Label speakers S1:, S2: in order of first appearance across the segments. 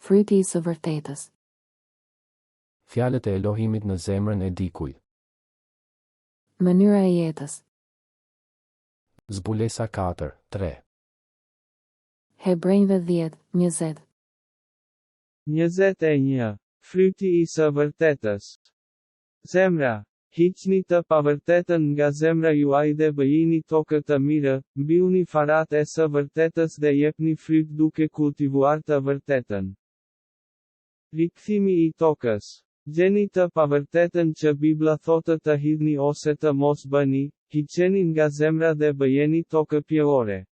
S1: fryti i së vërtetës.
S2: Fjalët e Elohimit në zemrën e dikujt.
S1: Mënyra e jetës.
S2: Zbulesa 4:3.
S1: Hebrejve 10:20.
S3: 21. Fryti i së vërtetës. Zemra, hiqni të pavërtetën nga zemra juaj dhe bëjini tokë të mirë, mbyllni farat e së vërtetës dhe jepni fryt duke kultivuar të vërtetën. Rikthimi i tokës. Gjeni të pavërtetën që Bibla thotë të hidhni ose të mos bëni, hiqeni nga zemra dhe bëjeni tokë pjellore.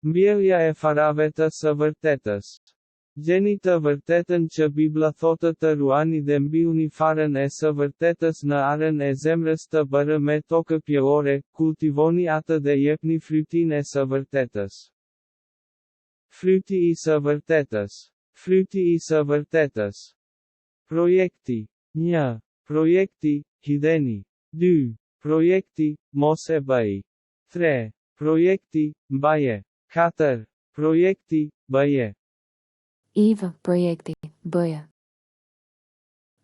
S3: Mbjellja e farave të së vërtetës. Gjeni të vërtetën që Bibla thotë të ruani dhe mbyllni farën e së vërtetës në arën e zemrës të bërë me tokë pjellore, kultivoni atë dhe jepni frytin e së vërtetës. Fryti i së vërtetës. Fryti i së vërtetës. Projekti. 1. Projekti, hidheni. 2. Projekti, mos e bëj. 3. Projekti, mbaje. 4. Projekti, bëje.
S1: IV, projekti, bëje.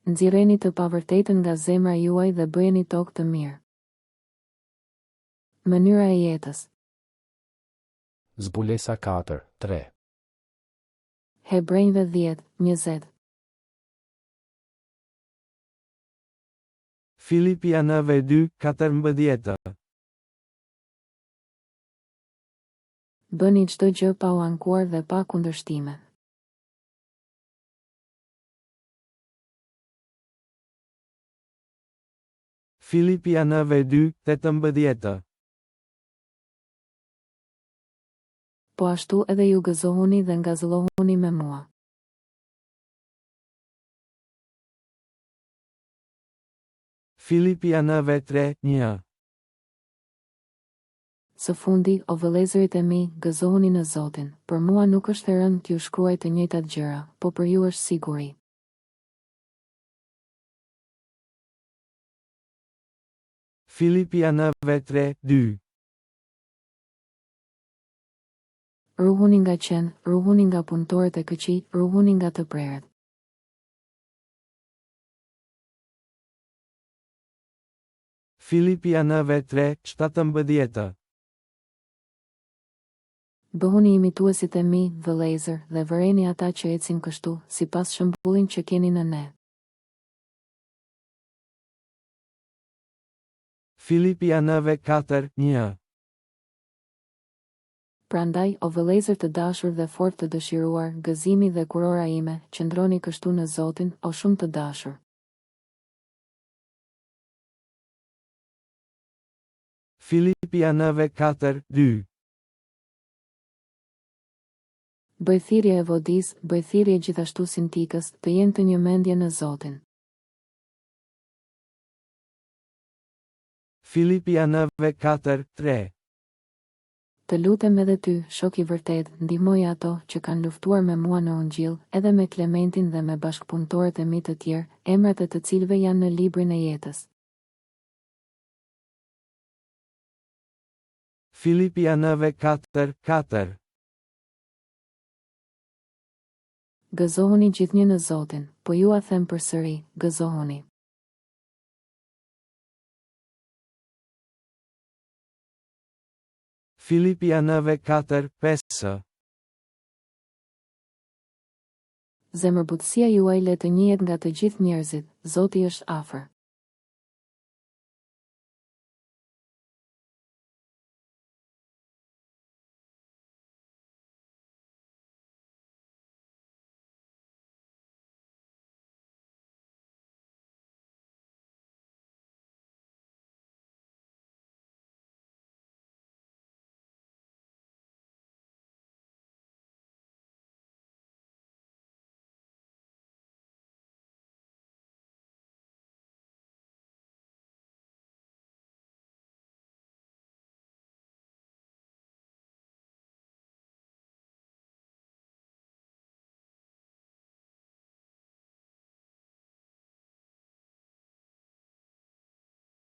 S1: Nxirreni të pavërtetën nga zemra juaj dhe bëjeni tokë të mirë. Mënyra e jetës.
S2: Zbulesa 4:3.
S1: Hebrejve 10:20.
S3: Filipianëve 2:14.
S1: Bëni çdo gjë pa u ankuar dhe pa kundërshtime.
S3: Filipianëve 2:18.
S1: Po ashtu edhe ju gëzohuni dhe ngazëllohuni me mua.
S3: Filipianëve 3:1.
S1: Së fundi, o vëllezërit e mi, gëzohuni në Zotin. Për mua nuk është e rëndë t'ju shkruaj të njëjtat gjëra, po për ju është siguri.
S3: Filipianëve 3:2.
S1: Ruhuni nga qenë, ruhuni nga punëtorët e këqij, ruhuni nga të prerët.
S3: Filipianëve 3:17.
S1: Bëhuni imituesit e mi, vëllezër, dhe vëreni ata që ecin kështu, sipas shembullin që keni në ne.
S3: Filipianëve 4:1.
S1: Prandaj, o vëllezër të dashur dhe fort të dëshiruar, gëzimi dhe kurora ime, qëndroni kështu në Zotin, o shumë të dashur.
S3: Filipianëve 4:2.
S1: Bëj thirrje e Vodis, bëj thirrje gjithashtu Sintikës, të jenë të një mendje në Zotin.
S3: Filipianëve 4:3.
S1: Të lutem edhe ty, shok i vërtet, ndihmoj ato që kanë luftuar me mua në Ungjill, edhe me Klementin dhe me bashkëpunëtorët e mi të tjerë, emrat e të cilëve janë në librin e jetës.
S3: Filipianëve 4:4.
S1: Gëzohuni gjithnjë në Zotin, po ju a them përsëri, gëzohuni.
S3: Filipianëve 4:5.
S1: Zemërbutësia juaj le të njihet nga të gjithë njerëzit, Zoti është afër.